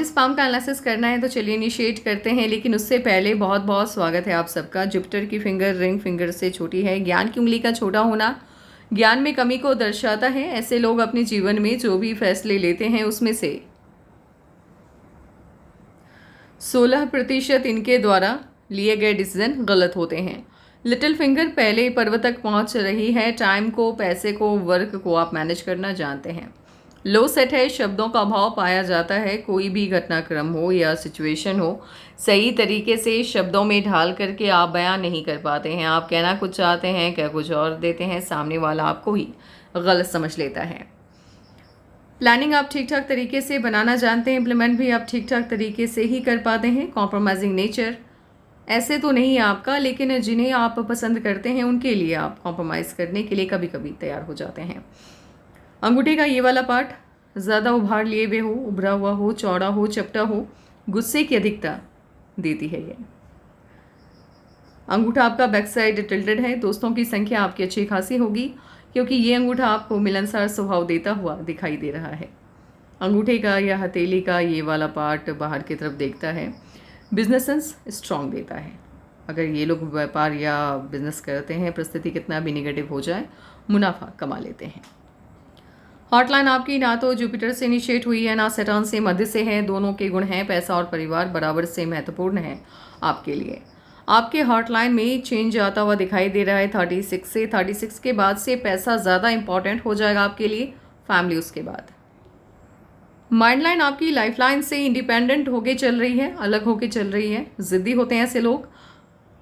Sperm का analysis करना है तो चलिए इनिशिएट करते हैं, लेकिन उससे पहले बहुत बहुत स्वागत है आप सबका। जुपिटर की फिंगर रिंग फिंगर से छोटी है। ज्ञान की उंगली का छोटा होना ज्ञान में कमी को दर्शाता है। ऐसे लोग अपने जीवन में जो भी फैसले लेते हैं उसमें से 16% इनके द्वारा लिए गए डिसीजन गलत होते हैं। लिटिल फिंगर पहले पर्वत तक पहुंच रही है। टाइम को, पैसे को, वर्क को आप मैनेज करना जानते हैं। लो सेट है, शब्दों का अभाव पाया जाता है। कोई भी घटनाक्रम हो या सिचुएशन हो, सही तरीके से शब्दों में ढाल करके आप बयान नहीं कर पाते हैं। आप कहना कुछ चाहते हैं, कह कुछ और देते हैं, सामने वाला आपको ही गलत समझ लेता है। प्लानिंग आप ठीक ठाक तरीके से बनाना जानते हैं, इम्प्लीमेंट भी आप ठीक ठाक तरीके से ही कर पाते हैं। कॉम्प्रोमाइजिंग नेचर ऐसे तो नहीं है आपका, लेकिन जिन्हें आप पसंद करते हैं उनके लिए आप कॉम्प्रोमाइज़ करने के लिए कभी कभी तैयार हो जाते हैं। अंगूठे का ये वाला पार्ट ज़्यादा उभार लिए हुए हो, उभरा हुआ हो, चौड़ा हो, चपटा हो, गुस्से की अधिकता देती है ये। अंगूठा आपका बैक साइड टिल्टेड है। दोस्तों की संख्या आपकी अच्छी खासी होगी, क्योंकि ये अंगूठा आपको मिलनसार स्वभाव देता हुआ दिखाई दे रहा है। अंगूठे का या हथेली का ये वाला पार्ट बाहर की तरफ देखता है, बिजनेस सेंस स्ट्रांग देता है। अगर ये लोग व्यापार या बिजनेस करते हैं, परिस्थिति कितना भी निगेटिव हो जाए, मुनाफा कमा लेते हैं। हॉटलाइन आपकी ना तो जुपिटर से इनिशिएट हुई है, ना सैटर्न से, मध्य से है। दोनों के गुण हैं। पैसा और परिवार बराबर से महत्वपूर्ण है आपके लिए। आपके हॉटलाइन में चेंज आता हुआ दिखाई दे रहा है 36 से। 36 के बाद से पैसा ज़्यादा इंपॉर्टेंट हो जाएगा आपके लिए, फैमिली उसके बाद। माइंड लाइन आपकी लाइफ लाइन से इंडिपेंडेंट होके चल रही है, अलग होके चल रही है। ज़िद्दी होते हैं ऐसे लोग।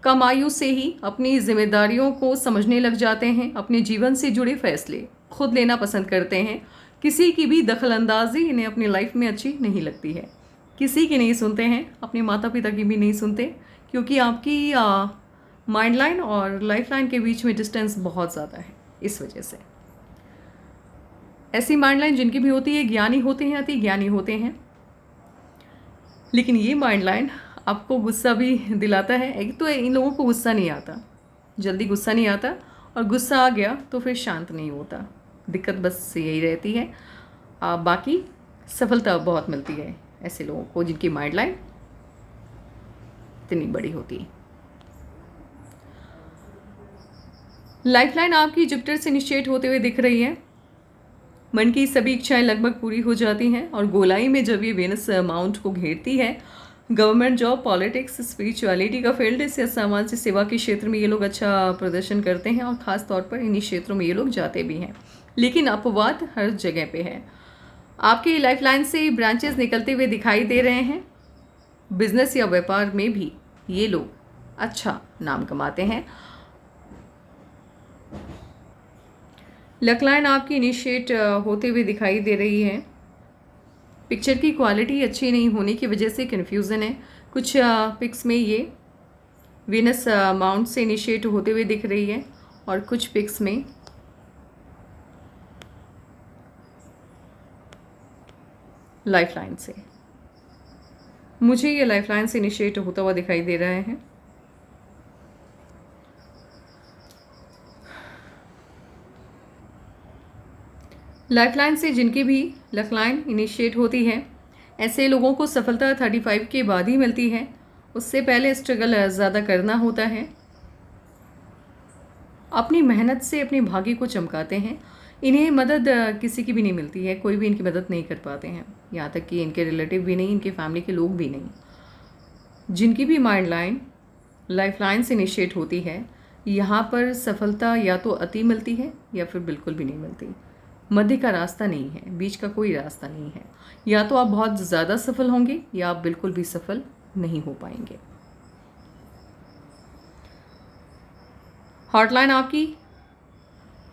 कम आयु से ही अपनी जिम्मेदारियों को समझने लग जाते हैं। अपने जीवन से जुड़े फैसले खुद लेना पसंद करते हैं। किसी की भी दखलंदाजी इन्हें अपनी लाइफ में अच्छी नहीं लगती है। किसी की नहीं सुनते हैं, अपने माता पिता की भी नहीं सुनते, क्योंकि आपकी माइंड लाइन और लाइफ लाइन के बीच में डिस्टेंस बहुत ज़्यादा है। इस वजह से ऐसी माइंड लाइन जिनकी भी होती है, ज्ञानी होते हैं, अति ज्ञानी होते हैं। लेकिन ये माइंड लाइन आपको गुस्सा भी दिलाता है। एक तो इन लोगों को गुस्सा नहीं आता, जल्दी गुस्सा नहीं आता, और गुस्सा आ गया तो फिर शांत नहीं होता। दिक्कत बस यही रहती है। बाकी सफलता बहुत मिलती है ऐसे लोगों को जिनकी माइंड लाइन इतनी बड़ी होती है। लाइफ लाइन आपकी जुपिटर से इनिशिएट होते हुए दिख रही है। मन की सभी इच्छाएं लगभग पूरी हो जाती हैं, और गोलाई में जब ये वेनस माउंट को घेरती है, गवर्नमेंट जॉब, पॉलिटिक्स, स्पिरिचुअलिटी का फील्ड या समाज सेवा के क्षेत्र में ये लोग अच्छा प्रदर्शन करते हैं, और ख़ास तौर पर इन्हीं क्षेत्रों में ये लोग जाते भी हैं। लेकिन अपवाद हर जगह पे है। आपकी लाइफ लाइन से ब्रांचेस निकलते हुए दिखाई दे रहे हैं। बिजनेस या व्यापार में भी ये लोग अच्छा नाम कमाते हैं। लक लाइन आपकी इनिशिएट होते हुए दिखाई दे रही है। पिक्चर की क्वालिटी अच्छी नहीं होने की वजह से कन्फ्यूज़न है। कुछ पिक्स में ये वीनस माउंट से इनिशिएट होते हुए दिख रही है, और कुछ पिक्स में लाइफ लाइन से। मुझे ये लाइफ लाइन से इनिशिएट होता हुआ दिखाई दे रहा है। लाइफ लाइन से जिनकी भी लक लाइन इनिशिएट होती है, ऐसे लोगों को सफलता 35 के बाद ही मिलती है। उससे पहले स्ट्रगल ज़्यादा करना होता है। अपनी मेहनत से अपने भाग्य को चमकाते हैं। इन्हें मदद किसी की भी नहीं मिलती है, कोई भी इनकी मदद नहीं कर पाते हैं, यहाँ तक कि इनके रिलेटिव भी नहीं, इनके फैमिली के लोग भी नहीं। जिनकी भी माइंड लाइन लाइफ लाइन से इनिशिएट होती है, यहाँ पर सफलता या तो अति मिलती है या फिर बिल्कुल भी नहीं मिलती। मध्य का रास्ता नहीं है, बीच का कोई रास्ता नहीं है। या तो आप बहुत ज़्यादा सफल होंगे या आप बिल्कुल भी सफल नहीं हो पाएंगे। हॉटलाइन आपकी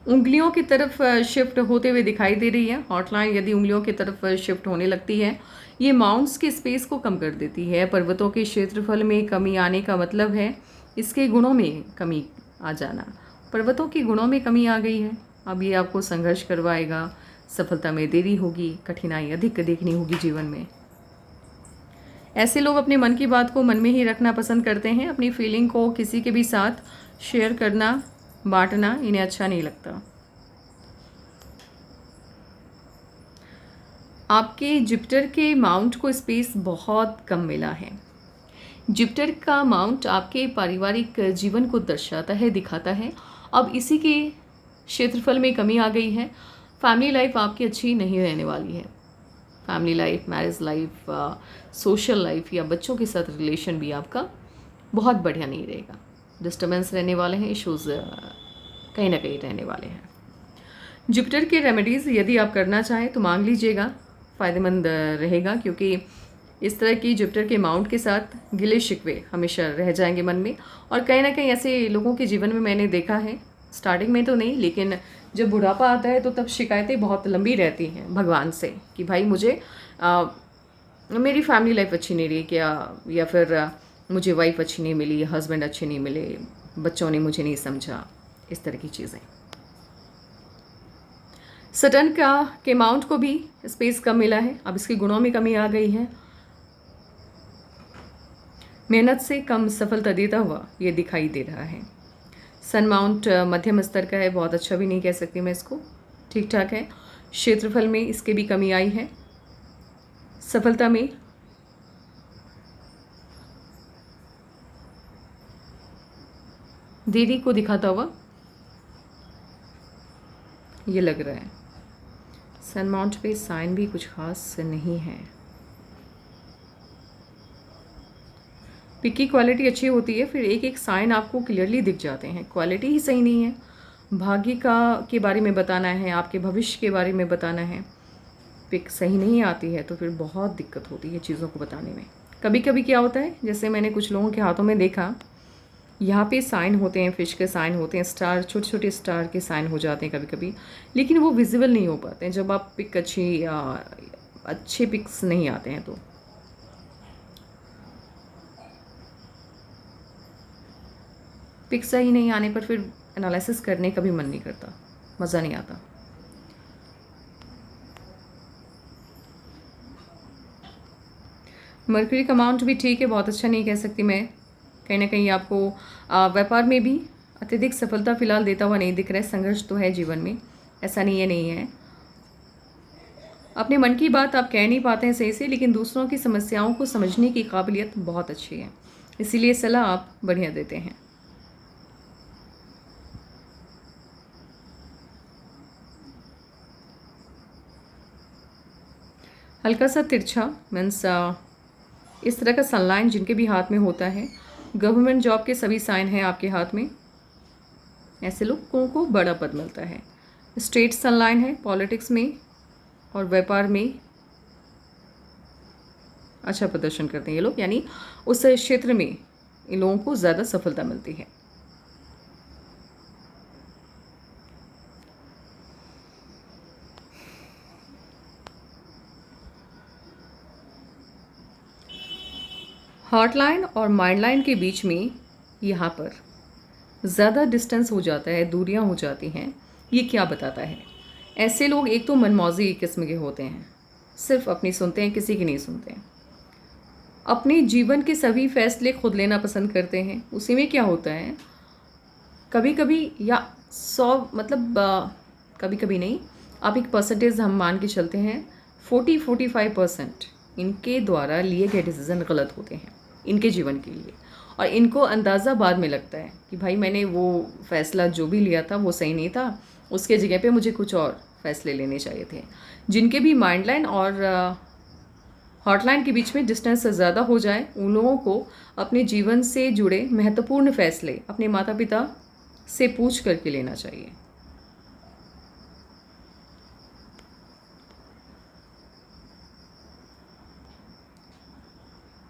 उंगलियों की तरफ शिफ्ट होते हुए दिखाई दे रही है। हॉटलाइन यदि उंगलियों की तरफ शिफ्ट होने लगती है, ये माउंट्स के स्पेस को कम कर देती है। पर्वतों के क्षेत्रफल में कमी आने का मतलब है इसके गुणों में कमी आ जाना। पर्वतों के गुणों में कमी आ गई है। अब ये आपको संघर्ष करवाएगा, सफलता में देरी होगी, कठिनाई अधिक देखनी होगी जीवन में। ऐसे लोग अपने मन की बात को मन में ही रखना पसंद करते हैं। अपनी फीलिंग को किसी के भी साथ शेयर करना, बांटना इन्हें अच्छा नहीं लगता। आपके जुपिटर के माउंट को स्पेस बहुत कम मिला है। जुपिटर का माउंट आपके पारिवारिक जीवन को दर्शाता है, दिखाता है। अब इसी के क्षेत्रफल में कमी आ गई है। फैमिली लाइफ आपकी अच्छी नहीं रहने वाली है। Family life, marriage life, social life या बच्चों के साथ रिलेशन भी आपका बहुत बढ़िया नहीं रहेगा। डिस्टर्बेंस रहने वाले हैं, इश्यूज़ कहीं ना कहीं रहने वाले हैं। जुपिटर के रेमेडीज़ यदि आप करना चाहें तो मांग लीजिएगा, फ़ायदेमंद रहेगा, क्योंकि इस तरह की जुपिटर के माउंट के साथ गिले शिकवे हमेशा रह जाएंगे मन में। और कहीं ना कहीं ऐसे लोगों के जीवन में मैंने देखा है, स्टार्टिंग में तो नहीं, लेकिन जब बुढ़ापा आता है तो तब शिकायतें बहुत लंबी रहती हैं भगवान से कि भाई मुझे मेरी फैमिली लाइफ अच्छी नहीं रही क्या, या फिर मुझे वाइफ अच्छी नहीं मिली, हस्बैंड अच्छे नहीं मिले, बच्चों ने मुझे नहीं समझा, इस तरह की चीज़ें। सटर्न के माउंट को भी स्पेस कम मिला है। अब इसके गुणों में कमी आ गई है। मेहनत से कम सफलता देता हुआ ये दिखाई दे रहा है। सन माउंट मध्यम स्तर का है, बहुत अच्छा भी नहीं कह सकती मैं इसको, ठीक ठाक है। क्षेत्रफल में इसके भी कमी आई है। सफलता में देरी को दिखाता हुआ ये लग रहा है। सन माउंट पे साइन भी कुछ खास नहीं है। पिक की क्वालिटी अच्छी होती है, फिर एक एक साइन आपको क्लियरली दिख जाते हैं। क्वालिटी ही सही नहीं है। भाग्य के बारे में बताना है, आपके भविष्य के बारे में बताना है, पिक सही नहीं आती है तो फिर बहुत दिक्कत होती है चीज़ों को बताने में। कभी कभी क्या होता है, जैसे मैंने कुछ लोगों के हाथों में देखा, यहाँ पे साइन होते हैं, फिश के साइन होते हैं, स्टार, छोटे छोटे स्टार के साइन हो जाते हैं कभी कभी, लेकिन वो विजिबल नहीं हो पाते हैं जब आप पिक अच्छे पिक्स नहीं आते हैं तो। पिक सही नहीं आने पर फिर एनालिसिस करने का भी मन नहीं करता, मज़ा नहीं आता। मर्क्यूरी का अमाउंट भी ठीक है, बहुत अच्छा नहीं कह सकती मैं। कहीं ना कहीं आपको व्यापार में भी अत्यधिक सफलता फिलहाल देता हुआ नहीं दिख रहा है। संघर्ष तो है जीवन में, ऐसा नहीं है। अपने मन की बात आप कह नहीं पाते हैं सही से, लेकिन दूसरों की समस्याओं को समझने की काबिलियत बहुत अच्छी है, इसीलिए सलाह आप बढ़िया देते हैं। हल्का सा तिरछा मीन्स इस तरह का सनलाइन जिनके भी हाथ में होता है, गवर्नमेंट जॉब के सभी साइन हैं आपके हाथ में, ऐसे लोगों को बड़ा पद मिलता है। स्ट्रेट सनलाइन है, पॉलिटिक्स में और व्यापार में अच्छा प्रदर्शन करते हैं ये लोग, यानी उस क्षेत्र में इन लोगों को ज़्यादा सफलता मिलती है। हार्ट लाइन और माइंड लाइन के बीच में यहाँ पर ज़्यादा डिस्टेंस हो जाता है, दूरियाँ हो जाती हैं। ये क्या बताता है? ऐसे लोग एक तो मनमौजी किस्म के होते हैं, सिर्फ अपनी सुनते हैं, किसी की नहीं सुनते हैं। अपने जीवन के सभी फैसले खुद लेना पसंद करते हैं। उसी में क्या होता है, कभी कभी या 100 मतलब कभी कभी नहीं, आप एक परसेंटेज हम मान के चलते हैं, 40-45% इनके द्वारा लिए गए डिसीज़न गलत होते हैं इनके जीवन के लिए। और इनको अंदाज़ा बाद में लगता है कि भाई मैंने वो फ़ैसला जो भी लिया था वो सही नहीं था, उसके जगह पे मुझे कुछ और फैसले लेने चाहिए थे। जिनके भी माइंड लाइन और हॉटलाइन के बीच में डिस्टेंस ज़्यादा हो जाए, उन लोगों को अपने जीवन से जुड़े महत्वपूर्ण फैसले अपने माता पिता से पूछ करके लेना चाहिए।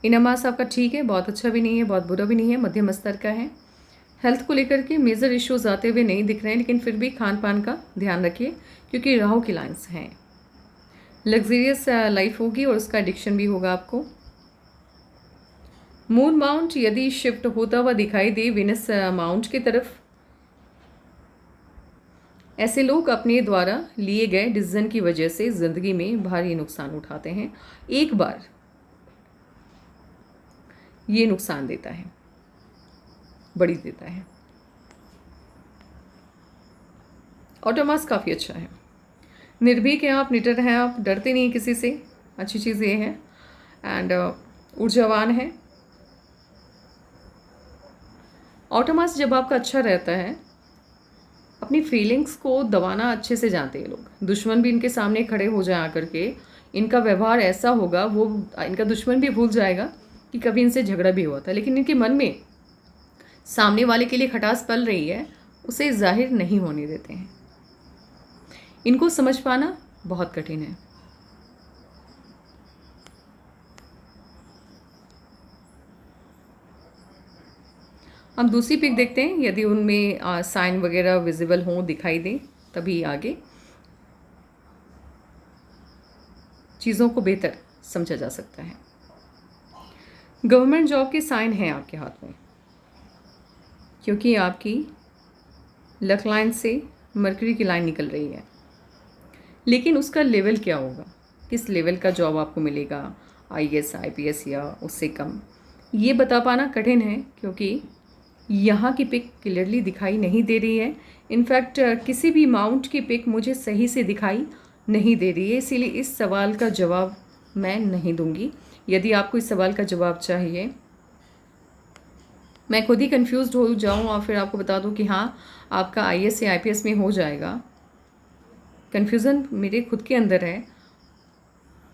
इनमास आपका ठीक है, बहुत अच्छा भी नहीं है, बहुत बुरा भी नहीं है, मध्यम स्तर का है। हेल्थ को लेकर के मेजर इश्यूज आते हुए नहीं दिख रहे हैं, लेकिन फिर भी खान पान का ध्यान रखिए क्योंकि राहु की लाइन्स हैं। लग्जरियस लाइफ होगी और उसका एडिक्शन भी होगा आपको। मून माउंट यदि शिफ्ट होता हुआ दिखाई दे विनस माउंट की तरफ, ऐसे लोग अपने द्वारा लिए गए डिसीजन की वजह से ज़िंदगी में भारी नुकसान उठाते हैं। एक बार ये नुकसान देता है, बड़ी देता है। ऑटोमास काफ़ी अच्छा है। निर्भीक हैं आप, निडर हैं आप, डरते नहीं किसी से, अच्छी चीज़ ये है। एंड ऊर्जावान है। ऑटोमास जब आपका अच्छा रहता है, अपनी फीलिंग्स को दबाना अच्छे से जानते हैं लोग। दुश्मन भी इनके सामने खड़े हो जाए आकर के, इनका व्यवहार ऐसा होगा, वो इनका दुश्मन भी भूल जाएगा कि कभी इनसे झगड़ा भी हुआ था। लेकिन इनके मन में सामने वाले के लिए खटास पल रही है, उसे जाहिर नहीं होने देते हैं। इनको समझ पाना बहुत कठिन है। अब दूसरी पिक देखते हैं, यदि उनमें साइन वगैरह विजिबल हों, दिखाई दें, तभी आगे चीज़ों को बेहतर समझा जा सकता है। गवर्नमेंट जॉब के साइन हैं आपके हाथ में, क्योंकि आपकी लक लाइन से मरकरी की लाइन निकल रही है। लेकिन उसका लेवल क्या होगा, किस लेवल का जॉब आपको मिलेगा, IAS IPS या उससे कम, ये बता पाना कठिन है, क्योंकि यहाँ की पिक क्लियरली दिखाई नहीं दे रही है। इनफैक्ट किसी भी अमाउंट की पिक मुझे सही से दिखाई नहीं दे रही है, इसीलिए इस सवाल का जवाब मैं नहीं दूंगी। यदि आपको इस सवाल का जवाब चाहिए, मैं खुद ही कंफ्यूज्ड हो जाऊँ और फिर आपको बता दूं कि हाँ आपका IAS या IPS में हो जाएगा, कन्फ्यूज़न मेरे खुद के अंदर है,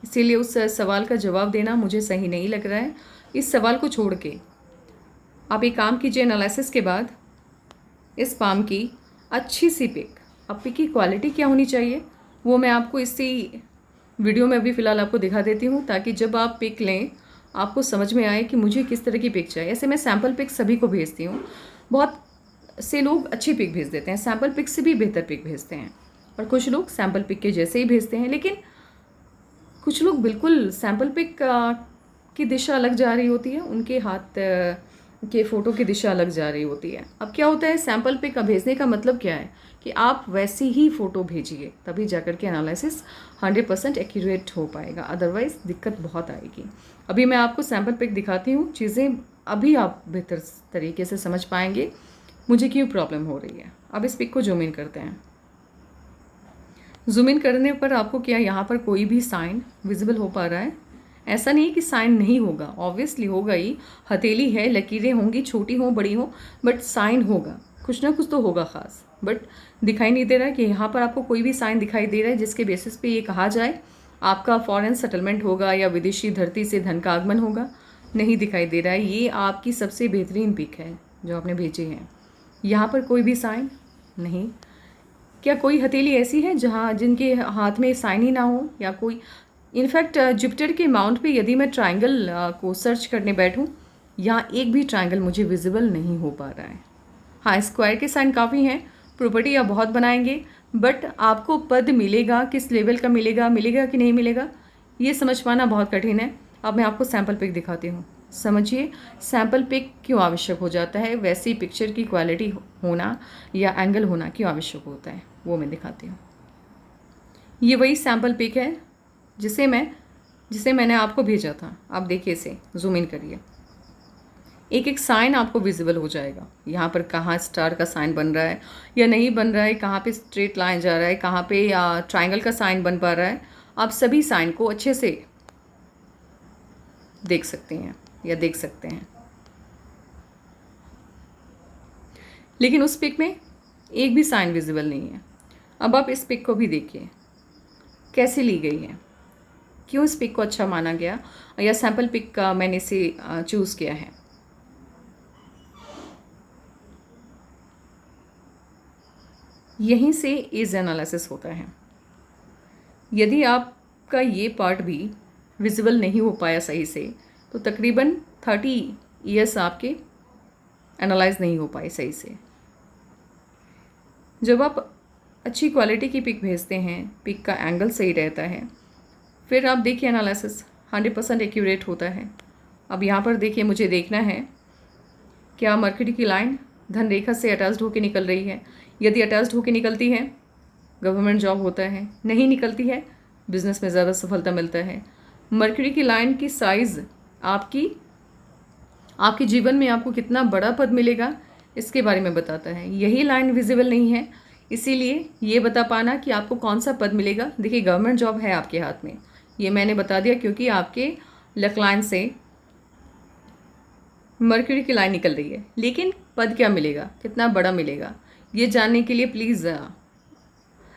इसीलिए उस सवाल का जवाब देना मुझे सही नहीं लग रहा है। इस सवाल को छोड़ के आप एक काम कीजिए, एनालिसिस के बाद इस पाम की अच्छी सी पिक, अब पिक की क्वालिटी क्या होनी चाहिए वो मैं आपको इसी वीडियो में अभी फ़िलहाल आपको दिखा देती हूँ, ताकि जब आप पिक लें आपको समझ में आए कि मुझे किस तरह की पिक चाहिए। ऐसे मैं सैम्पल पिक सभी को भेजती हूँ, बहुत से लोग अच्छी पिक भेज देते हैं, सैम्पल पिक से भी बेहतर पिक भेजते हैं, और कुछ लोग सैम्पल पिक के जैसे ही भेजते हैं। लेकिन कुछ लोग बिल्कुल सैम्पल पिक की दिशा अलग जा रही होती है, उनके हाथ के फ़ोटो की दिशा अलग जा रही होती है। अब क्या होता है, सैम्पल पिक का भेजने का मतलब क्या है कि आप वैसी ही फ़ोटो भेजिए, तभी जाकर के एनालिसिस 100% एक्यूरेट हो पाएगा, अदरवाइज़ दिक्कत बहुत आएगी। अभी मैं आपको सैम्पल पिक दिखाती हूँ, चीज़ें अभी आप बेहतर तरीके से समझ पाएंगे मुझे क्यों प्रॉब्लम हो रही है। अब इस पिक को जूम इन करते हैं। जूम इन करने पर आपको क्या यहाँ पर कोई भी साइन विजिबल हो पा रहा है? ऐसा नहीं कि साइन नहीं होगा, ऑब्वियसली होगा ही, हथेली है, लकीरें होंगी, छोटी हो बड़ी हो, बट साइन होगा, कुछ ना कुछ तो होगा ख़ास। बट दिखाई नहीं दे रहा है कि यहाँ पर आपको कोई भी साइन दिखाई दे रहा है जिसके बेसिस पे ये कहा जाए आपका फॉरेन सेटलमेंट होगा या विदेशी धरती से धन का आगमन होगा। नहीं दिखाई दे रहा है। ये आपकी सबसे बेहतरीन पिक है जो आपने भेजी है। यहाँ पर कोई भी साइन नहीं। क्या कोई हथेली ऐसी है जहाँ जिनके हाथ में साइन ही ना हो, या कोई, इनफैक्ट जुपिटर के माउंट पे यदि मैं ट्रायंगल को सर्च करने बैठूं, यहाँ एक भी ट्रायंगल मुझे विजिबल नहीं हो पा रहा है। हाँ, स्क्वायर के साइन काफ़ी हैं, प्रॉपर्टी आप बहुत बनाएंगे, बट आपको पद मिलेगा, किस लेवल का मिलेगा, मिलेगा कि नहीं मिलेगा, ये समझ पाना बहुत कठिन है। अब मैं आपको सैम्पल पिक दिखाती हूँ, समझिए सैम्पल पिक क्यों आवश्यक हो जाता है, वैसी पिक्चर की क्वालिटी होना या एंगल होना क्यों आवश्यक होता है, वो मैं दिखाती हूँ। ये वही सैम्पल पिक है जिसे मैंने आपको भेजा था। आप देखिए, इसे जूम इन करिए, एक एक साइन आपको विजिबल हो जाएगा। यहाँ पर कहाँ स्टार का साइन बन रहा है या नहीं बन रहा है, कहाँ पे स्ट्रेट लाइन जा रहा है, कहाँ पे ट्रायंगल का साइन बन पा रहा है, आप सभी साइन को अच्छे से देख सकते हैं या देख सकते हैं। लेकिन उस पिक में एक भी साइन विजिबल नहीं है। अब आप इस पिक को भी देखिए कैसे ली गई है, क्यों इस पिक को अच्छा माना गया या सैम्पल पिक का मैंने इसे चूज़ किया है। यहीं से एज एनालिसिस होता है। यदि आपका ये पार्ट भी विजिबल नहीं हो पाया सही से, तो तकरीबन 30 ईयर्स आपके एनालाइज नहीं हो पाए सही से। जब आप अच्छी क्वालिटी की पिक भेजते हैं, पिक का एंगल सही रहता है, फिर आप देखिए एनालिसिस 100% एक्यूरेट होता है। अब यहाँ पर देखिए, मुझे देखना है क्या मरकरी की लाइन धन रेखा से अटैच्ड होकर निकल रही है। यदि अटैच्ड होकर निकलती है, गवर्नमेंट जॉब होता है, नहीं निकलती है, बिजनेस में ज़्यादा सफलता मिलता है। मरकरी की लाइन की साइज़ आपके जीवन में आपको कितना बड़ा पद मिलेगा इसके बारे में बताता है। यही लाइन विजिबल नहीं है, इसीलिए ये बता पाना कि आपको कौन सा पद मिलेगा, देखिए गवर्नमेंट जॉब है आपके हाथ में, ये मैंने बता दिया क्योंकि आपके लक लाइन से मर्क्यूरी की लाइन निकल रही है। लेकिन पद क्या मिलेगा, कितना बड़ा मिलेगा, ये जानने के लिए प्लीज़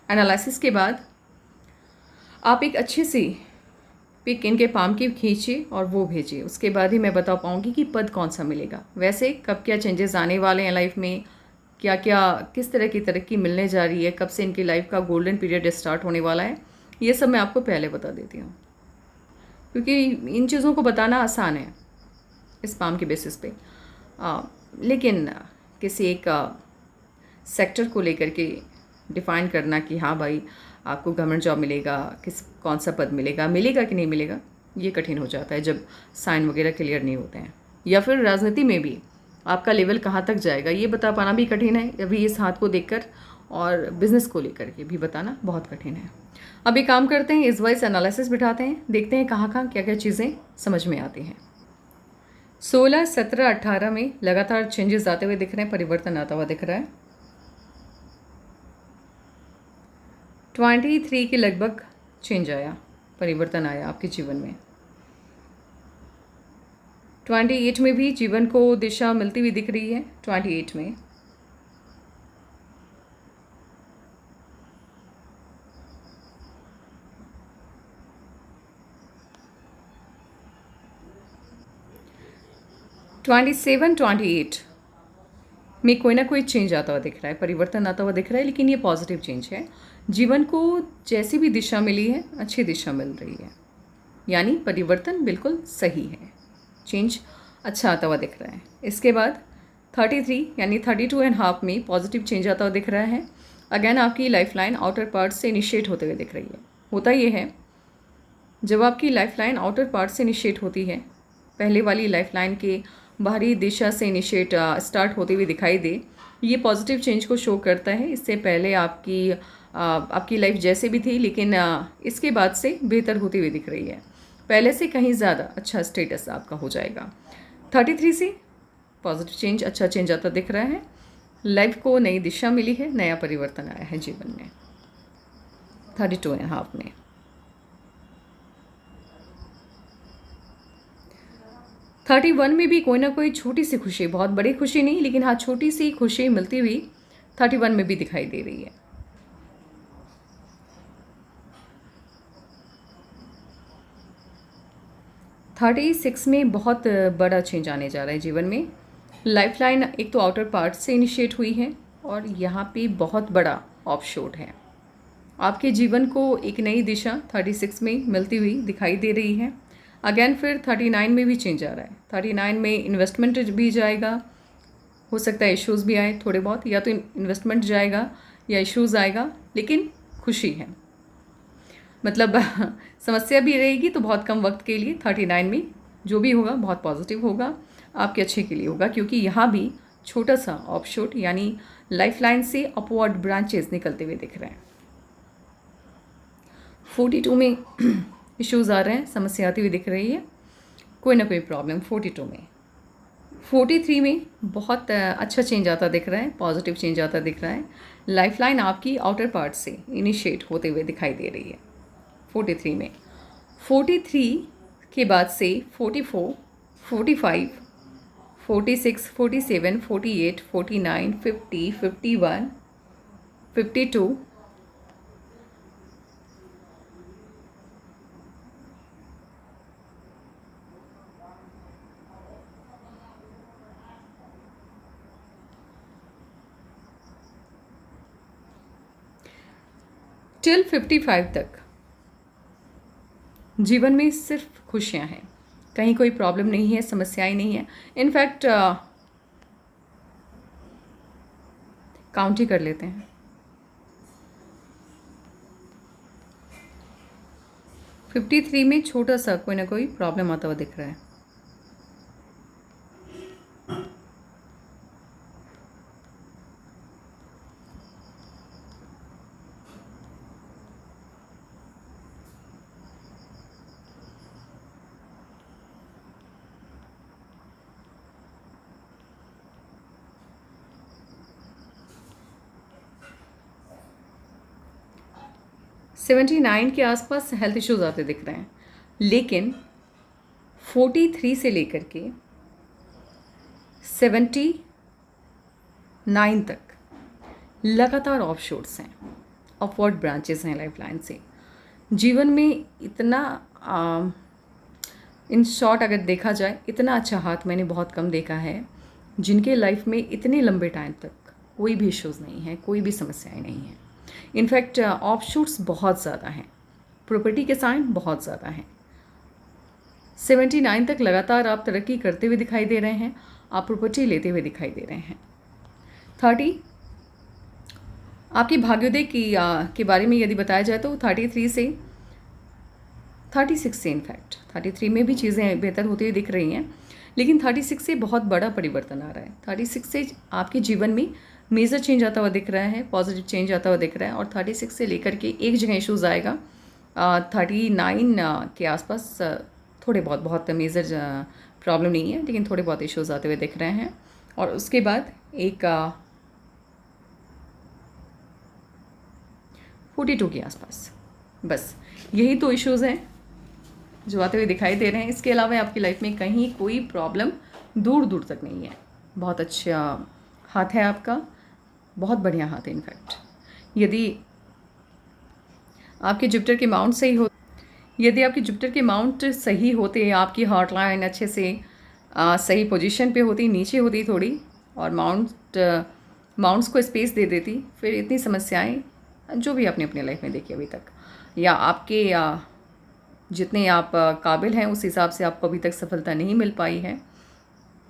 एनालिसिस के बाद आप एक अच्छी सी पिक इनके पाम की खींचिए और वो भेजिए, उसके बाद ही मैं बता पाऊँगी कि पद कौन सा मिलेगा। वैसे कब क्या चेंजेस आने वाले हैं लाइफ में, क्या क्या किस तरह की तरक्की मिलने जा रही है, कब से इनकी लाइफ का गोल्डन पीरियड स्टार्ट होने वाला है, ये सब मैं आपको पहले बता देती हूँ, क्योंकि इन चीज़ों को बताना आसान है इस पाम के बेसिस पे। लेकिन किसी एक सेक्टर को लेकर के डिफ़ाइन करना कि हाँ भाई आपको गवर्नमेंट जॉब मिलेगा, कौन सा पद मिलेगा, मिलेगा कि नहीं मिलेगा, ये कठिन हो जाता है जब साइन वगैरह क्लियर नहीं होते हैं। या फिर राजनीति में भी आपका लेवल कहाँ तक जाएगा ये बता पाना भी कठिन है, अभी इस हाथ को देखकर, और बिज़नेस को लेकर के भी बताना बहुत कठिन है। अब एक काम करते हैं, इस वाइज एनालिसिस बिठाते हैं, देखते हैं कहाँ कहाँ क्या क्या चीज़ें समझ में आती हैं। 16, 17, 18 में लगातार चेंजेस आते हुए दिख रहे हैं, परिवर्तन आता हुआ दिख रहा है। 23 के लगभग चेंज आया, परिवर्तन आया आपके जीवन में। 28 में भी जीवन को दिशा मिलती हुई दिख रही है। 28 में 27, 28 में कोई ना कोई चेंज आता हुआ दिख रहा है, परिवर्तन आता हुआ दिख रहा है, लेकिन ये पॉजिटिव चेंज है। जीवन को जैसी भी दिशा मिली है अच्छी दिशा मिल रही है, यानी परिवर्तन बिल्कुल सही है, चेंज अच्छा आता हुआ दिख रहा है। इसके बाद 33 यानी 32.5 में पॉजिटिव चेंज आता हुआ दिख रहा है। अगेन आपकी लाइफ लाइन आउटर पार्ट से इनिशिएट होते हुए दिख रही है। होता ये है, जब आपकी लाइफ लाइन आउटर पार्ट से इनिशिएट होती है, पहले वाली लाइफ लाइन के बाहरी दिशा से इनिशिएट स्टार्ट होते हुए दिखाई दे, ये पॉजिटिव चेंज को शो करता है। इससे पहले आपकी लाइफ जैसे भी थी, लेकिन इसके बाद से बेहतर होती हुई दिख रही है, पहले से कहीं ज़्यादा अच्छा स्टेटस आपका हो जाएगा। 33 से पॉजिटिव चेंज, अच्छा चेंज आता दिख रहा है, लाइफ को नई दिशा मिली है, नया परिवर्तन आया है जीवन में। 32.5 में 31 में भी कोई ना कोई छोटी सी खुशी, बहुत बड़ी खुशी नहीं, लेकिन हाँ छोटी सी खुशी मिलती हुई 31 में भी दिखाई दे रही है। 36 में बहुत बड़ा चेंज आने जा रहा है जीवन में। लाइफ लाइन एक तो आउटर पार्ट से इनिशिएट हुई है और यहाँ पे बहुत बड़ा ऑफशोट है। आपके जीवन को एक नई दिशा 36 में मिलती हुई दिखाई दे रही है। अगेन फिर 39 में भी चेंज आ रहा है। 39 में इन्वेस्टमेंट भी जाएगा, हो सकता है इश्यूज़ भी आए थोड़े बहुत, या तो इन्वेस्टमेंट जाएगा या इश्यूज़ आएगा, लेकिन खुशी है, मतलब समस्या भी रहेगी तो बहुत कम वक्त के लिए। 39 में जो भी होगा बहुत पॉजिटिव होगा, आपके अच्छे के लिए होगा, क्योंकि यहाँ भी छोटा सा ऑफशूट यानी लाइफ लाइन से अपवर्ड ब्रांचेस निकलते हुए दिख रहे हैं। 42 में इश्यूज़ आ रहे हैं, समस्या आती हुई दिख रही है, कोई ना कोई प्रॉब्लम 42 में। 43 में बहुत अच्छा चेंज आता दिख रहा है, पॉजिटिव चेंज आता दिख रहा है। लाइफ लाइन आपकी आउटर पार्ट से इनिशिएट होते हुए दिखाई दे रही है 43 में। 43 के बाद से 44, 45, 46, 47, 48, 49, 50, 51, 52, 55 तक जीवन में सिर्फ खुशियां हैं, कहीं कोई प्रॉब्लम नहीं है, समस्याएं नहीं है। इनफैक्ट काउंट ही कर लेते हैं। 53 में छोटा सा कोई ना कोई प्रॉब्लम आता हुआ दिख रहा है। 79 के आसपास हेल्थ इश्यूज आते दिख रहे हैं, लेकिन 43 से लेकर के 79 तक लगातार ऑफ शोर्ट्स हैं, अपवर्ड ब्रांचेस हैं लाइफ लाइन से। जीवन में इतना इन शॉर्ट अगर देखा जाए, इतना अच्छा हाथ मैंने बहुत कम देखा है जिनके लाइफ में इतने लंबे टाइम तक कोई भी इश्यूज़ नहीं है, कोई भी समस्याएं नहीं हैं। इनफैक्ट ऑफ शूट्स बहुत ज़्यादा हैं, प्रॉपर्टी के साइन बहुत ज़्यादा हैं। 79 तक लगातार आप तरक्की करते हुए दिखाई दे रहे हैं, आप प्रॉपर्टी लेते हुए दिखाई दे रहे हैं। 30 आपकी भाग्योदय की के बारे में यदि बताया जाए तो 33 से 36 से इनफैक्ट 33 में भी चीज़ें बेहतर होती हुई दिख रही हैं, लेकिन 36 से बहुत बड़ा परिवर्तन आ रहा है। 36 से आपके जीवन में मेजर चेंज आता हुआ दिख रहा है, पॉजिटिव चेंज आता हुआ दिख रहा है। और 36 से लेकर के एक जगह इश्यूज़ आएगा, 39 के आसपास थोड़े बहुत मेजर प्रॉब्लम नहीं है, लेकिन थोड़े बहुत इश्यूज़ आते हुए दिख रहे हैं। और उसके बाद एक 42 के आसपास, बस यही तो इश्यूज़ हैं जो आते हुए दिखाई दे रहे हैं। इसके अलावा आपकी लाइफ में कहीं कोई प्रॉब्लम दूर दूर तक नहीं है। बहुत अच्छा हाथ है आपका, बहुत बढ़िया हाथ है। इनफैक्ट यदि आपके जुपिटर के माउंट सही हो, यदि आपके जुपिटर के माउंट सही होते, आपकी हार्ट लाइन अच्छे से सही पोजीशन पे होती, नीचे होती थोड़ी, और माउंट्स को स्पेस दे देती, फिर इतनी समस्याएं जो भी आपने अपनी लाइफ में देखी अभी तक, या आपके जितने आप काबिल हैं उस हिसाब से आपको अभी तक सफलता नहीं मिल पाई है,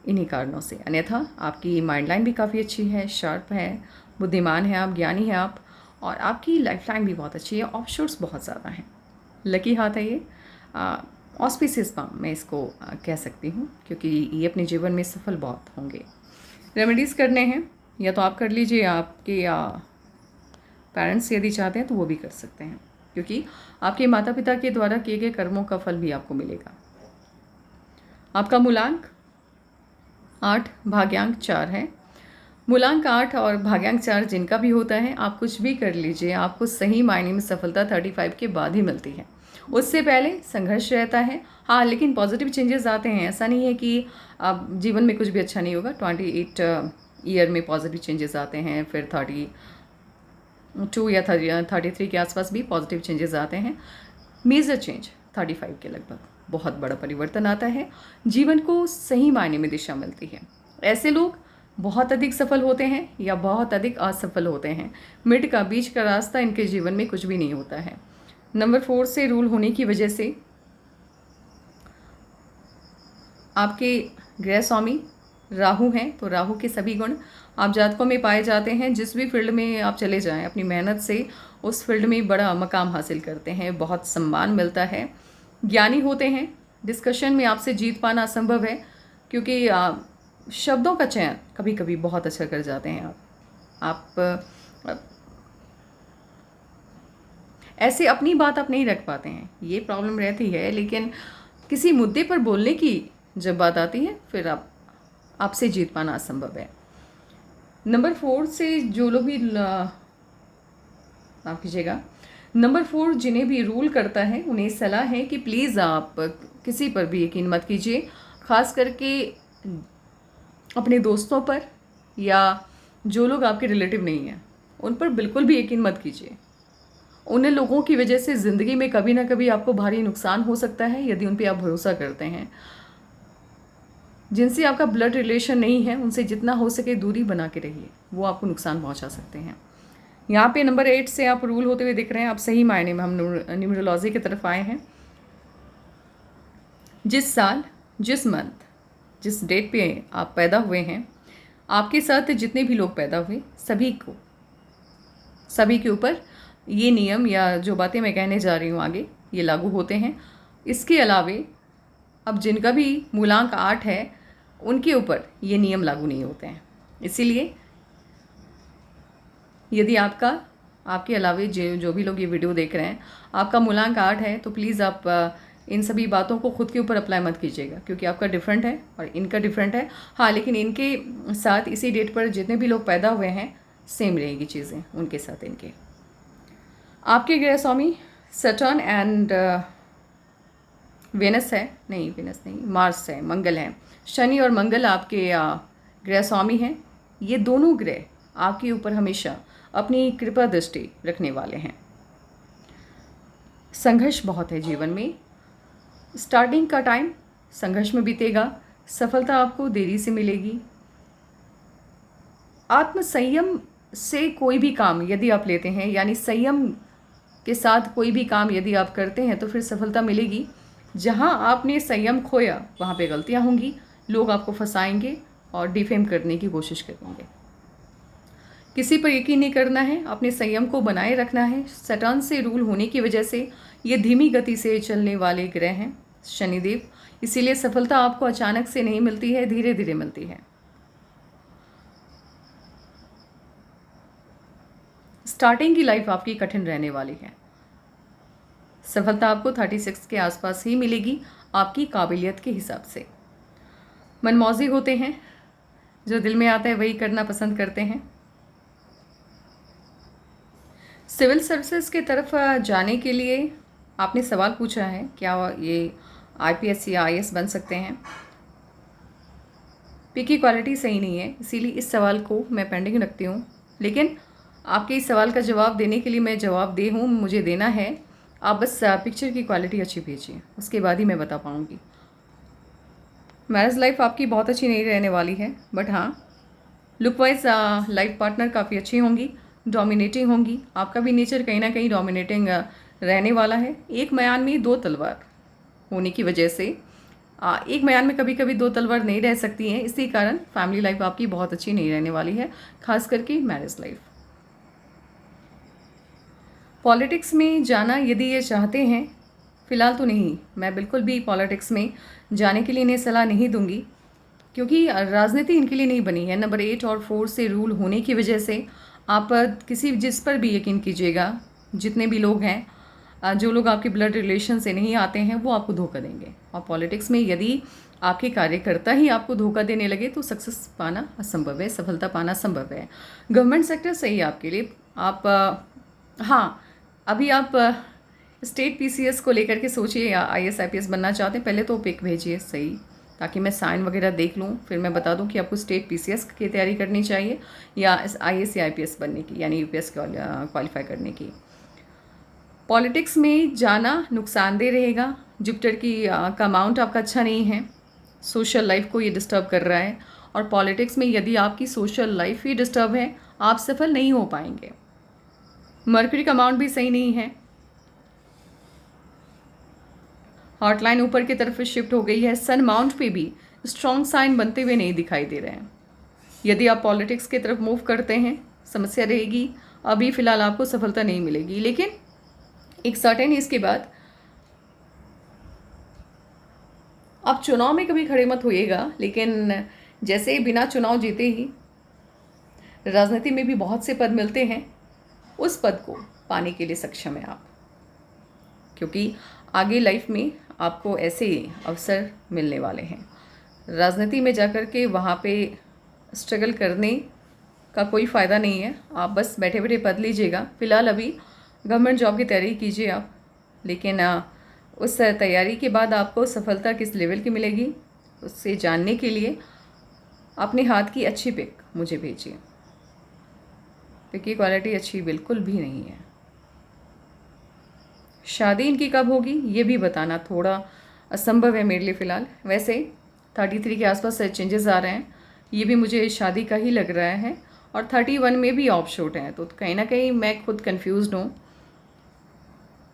इन्हीं कारणों से। अन्यथा आपकी माइंड लाइन भी काफ़ी अच्छी है, शार्प है, बुद्धिमान है आप, ज्ञानी है आप, और आपकी लाइफ लाइन भी बहुत अच्छी है। ऑफशोर्स बहुत ज़्यादा हैं, लकी हाथ है ये, ऑस्पिशियस मैं इसको कह सकती हूँ, क्योंकि ये अपने जीवन में सफल बहुत होंगे। रेमेडीज़ करने हैं, या तो आप कर लीजिए, आपके पेरेंट्स यदि चाहते हैं तो वो भी कर सकते हैं, क्योंकि आपके माता पिता के द्वारा किए गए कर्मों का फल भी आपको मिलेगा। आपका मूलांक 8, भाग्यांक 4 है। मूलांक 8 और भाग्यांक 4 जिनका भी होता है, आप कुछ भी कर लीजिए, आपको सही मायने में सफलता 35 के बाद ही मिलती है। उससे पहले संघर्ष रहता है, हाँ, लेकिन पॉजिटिव चेंजेस आते हैं। ऐसा नहीं है कि आप जीवन में कुछ भी अच्छा नहीं होगा। 28 ईयर में पॉजिटिव चेंजेस आते हैं, फिर 32 या 33 के आसपास भी पॉजिटिव चेंजेस आते हैं। मेजर चेंज 35 के लगभग बहुत बड़ा परिवर्तन आता है, जीवन को सही मायने में दिशा मिलती है। ऐसे लोग बहुत अधिक सफल होते हैं या बहुत अधिक असफल होते हैं, मिड का बीच का रास्ता इनके जीवन में कुछ भी नहीं होता है। नंबर 4 से रूल होने की वजह से आपके गृह स्वामी राहु हैं, तो राहु के सभी गुण आप जातकों में पाए जाते हैं। जिस भी फील्ड में आप चले जाएं, अपनी मेहनत से उस फील्ड में बड़ा मकाम हासिल करते हैं, बहुत सम्मान मिलता है, ज्ञानी होते हैं। डिस्कशन में आपसे जीत पाना असंभव है, क्योंकि शब्दों का चयन कभी कभी बहुत अच्छा कर जाते हैं आप ऐसे अपनी बात आप नहीं रख पाते हैं, ये प्रॉब्लम रहती है। लेकिन किसी मुद्दे पर बोलने की जब बात आती है, फिर आपसे जीत पाना असंभव है। नंबर 4 से जो लोग भी माफ़ कीजिएगा, नंबर 4 जिन्हें भी रूल करता है, उन्हें सलाह है कि प्लीज़ आप किसी पर भी यकीन मत कीजिए, ख़ास करके अपने दोस्तों पर, या जो लोग आपके रिलेटिव नहीं हैं उन पर बिल्कुल भी यकीन मत कीजिए। उन लोगों की वजह से ज़िंदगी में कभी ना कभी आपको भारी नुकसान हो सकता है, यदि उन पर आप भरोसा करते हैं। जिनसे आपका ब्लड रिलेशन नहीं है, उनसे जितना हो सके दूरी बना के रहिए, वो आपको नुकसान पहुंचा सकते हैं। यहाँ पे नंबर 8 से आप रूल होते हुए दिख रहे हैं। आप सही मायने में हम न्यूमरोलॉजी की तरफ आए हैं। जिस साल, जिस मंथ, जिस डेट पे आप पैदा हुए हैं, आपके साथ जितने भी लोग पैदा हुए, सभी के ऊपर ये नियम या जो बातें मैं कहने जा रही हूँ आगे, ये लागू होते हैं। इसके अलावे अब जिनका भी मूलांक 8 है, उनके ऊपर ये नियम लागू नहीं होते हैं। इसीलिए यदि आपके अलावे जो भी लोग ये वीडियो देख रहे हैं, आपका मूलांक 8 है, तो प्लीज़ आप इन सभी बातों को खुद के ऊपर अप्लाई मत कीजिएगा, क्योंकि आपका डिफरेंट है और इनका डिफरेंट है। हाँ, लेकिन इनके साथ इसी डेट पर जितने भी लोग पैदा हुए हैं, सेम रहेगी चीज़ें उनके साथ इनके। आपके ग्रह स्वामी सैटर्न एंड वेनस है, नहीं वेनस नहीं, मार्स है, मंगल है। शनि और मंगल आपके ग्रह स्वामी हैं। ये दोनों ग्रह आपके ऊपर हमेशा अपनी कृपा दृष्टि रखने वाले हैं। संघर्ष बहुत है जीवन में। स्टार्टिंग का टाइम संघर्ष में बीतेगा, सफलता आपको देरी से मिलेगी। आत्म संयम से कोई भी काम यदि आप लेते हैं, यानी संयम के साथ कोई भी काम यदि आप करते हैं तो फिर सफलता मिलेगी। जहां आपने संयम खोया वहां पे गलतियां होंगी, लोग आपको फंसाएंगे और डिफेम करने की कोशिश करेंगे। किसी पर यकीन नहीं करना है, अपने संयम को बनाए रखना है। सैटर्न से रूल होने की वजह से ये धीमी गति से चलने वाले ग्रह हैं शनिदेव, इसीलिए सफलता आपको अचानक से नहीं मिलती है, धीरे धीरे मिलती है। स्टार्टिंग की लाइफ आपकी कठिन रहने वाली है। सफलता आपको 36 के आसपास ही मिलेगी, आपकी काबिलियत के हिसाब से। मनमौजी होते हैं, जो दिल में आता है वही करना पसंद करते हैं। सिविल सर्विसेज के तरफ जाने के लिए आपने सवाल पूछा है, क्या ये आईपीएस या आईएएस बन सकते हैं। पी की क्वालिटी सही नहीं है, इसीलिए इस सवाल को मैं पेंडिंग रखती हूँ। लेकिन आपके इस सवाल का जवाब देने के लिए मैं जवाबदेह हूँ, मुझे देना है। आप बस पिक्चर की क्वालिटी अच्छी भेजिए, उसके बाद ही मैं बता पाऊँगी। मैरिज लाइफ आपकी बहुत अच्छी नहीं रहने वाली है, बट हाँ लुक वाइज लाइफ पार्टनर काफ़ी अच्छी होंगी, डोमिनेटिंग होंगी। आपका भी नेचर कहीं ना कहीं डोमिनेटिंग रहने वाला है। एक म्यान में दो तलवार होने की वजह से एक म्यान में कभी कभी दो तलवार नहीं रह सकती हैं, इसी कारण फैमिली लाइफ आपकी बहुत अच्छी नहीं रहने वाली है, खास करके मैरिज लाइफ। पॉलिटिक्स में जाना यदि ये चाहते हैं, फ़िलहाल तो नहीं, मैं बिल्कुल भी पॉलिटिक्स में जाने के लिए इन्हें सलाह नहीं दूंगी, क्योंकि राजनीति इनके लिए नहीं बनी है। नंबर 8 और 4 से रूल होने की वजह से आप जिस पर भी यकीन कीजिएगा, जितने भी लोग हैं, जो लोग आपके ब्लड रिलेशन से नहीं आते हैं वो आपको धोखा देंगे। और पॉलिटिक्स में यदि आपके कार्यकर्ता ही आपको धोखा देने लगे तो सक्सेस पाना असंभव है, सफलता पाना असंभव है। गवर्नमेंट सेक्टर सही है आपके लिए। आप हाँ, अभी आप स्टेट पीसीएस को लेकर के सोचिए, या आईएएस आईपीएस बनना चाहते हैं, पहले तो पिक भेजिए सही, ताकि मैं साइन वगैरह देख लूँ, फिर मैं बता दूँ कि आपको स्टेट पीसीएस की तैयारी करनी चाहिए या आईएएस या आईपीएस बनने की, यानी यूपीएस क्वालिफाई करने की। पॉलिटिक्स में जाना नुकसानदेह रहेगा। जुपिटर का अमाउंट आपका अच्छा नहीं है, सोशल लाइफ को ये डिस्टर्ब कर रहा है। और पॉलिटिक्स में यदि आपकी सोशल लाइफ ही डिस्टर्ब है, आप सफल नहीं हो पाएंगे। मर्क्यूरी का अमाउंट भी सही नहीं है। हॉटलाइन ऊपर की तरफ शिफ्ट हो गई है। सन माउंट पे भी स्ट्रॉन्ग साइन बनते हुए नहीं दिखाई दे रहे हैं। यदि आप पॉलिटिक्स की तरफ मूव करते हैं, समस्या रहेगी। अभी फ़िलहाल आपको सफलता नहीं मिलेगी, लेकिन एक सर्टेन एज के बाद आप चुनाव में कभी खड़े मत होइएगा, लेकिन जैसे बिना चुनाव जीते ही राजनीति में भी बहुत से पद मिलते हैं, उस पद को पाने के लिए सक्षम है आप, क्योंकि आगे लाइफ में आपको ऐसे अवसर मिलने वाले हैं। राजनीति में जाकर के वहाँ पे स्ट्रगल करने का कोई फ़ायदा नहीं है। आप बस बैठे बैठे पद लीजिएगा। फ़िलहाल अभी गवर्नमेंट जॉब की तैयारी कीजिए आप, लेकिन उस तैयारी के बाद आपको सफलता किस लेवल की मिलेगी, उससे जानने के लिए अपने हाथ की अच्छी पिक मुझे भेजिए। पिक की क्वालिटी अच्छी बिल्कुल भी नहीं है। शादी इनकी कब होगी ये भी बताना थोड़ा असंभव है मेरे लिए फ़िलहाल। वैसे 33 के आसपास चेंजेस आ रहे हैं, ये भी मुझे शादी का ही लग रहा है। और 31 में भी ऑफ शॉट है, तो कहीं ना कहीं मैं खुद कंफ्यूज्ड हूँ।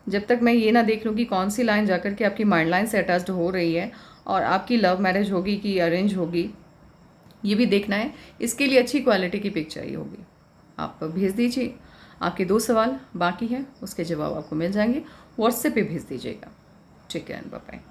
जब तक मैं ये ना देख लूँ कि कौन सी लाइन जाकर के आपकी माइंड लाइन से अटैच्ड हो रही है और आपकी लव मैरिज होगी कि अरेंज होगी, ये भी देखना है। इसके लिए अच्छी क्वालिटी की पिक चाहिए होगी। आप भेज दीजिए। आपके 2 सवाल बाकी हैं, उसके जवाब आपको मिल जाएंगे। व्हाट्सएप पे भेज दीजिएगा। ठीक है, बाय बाय।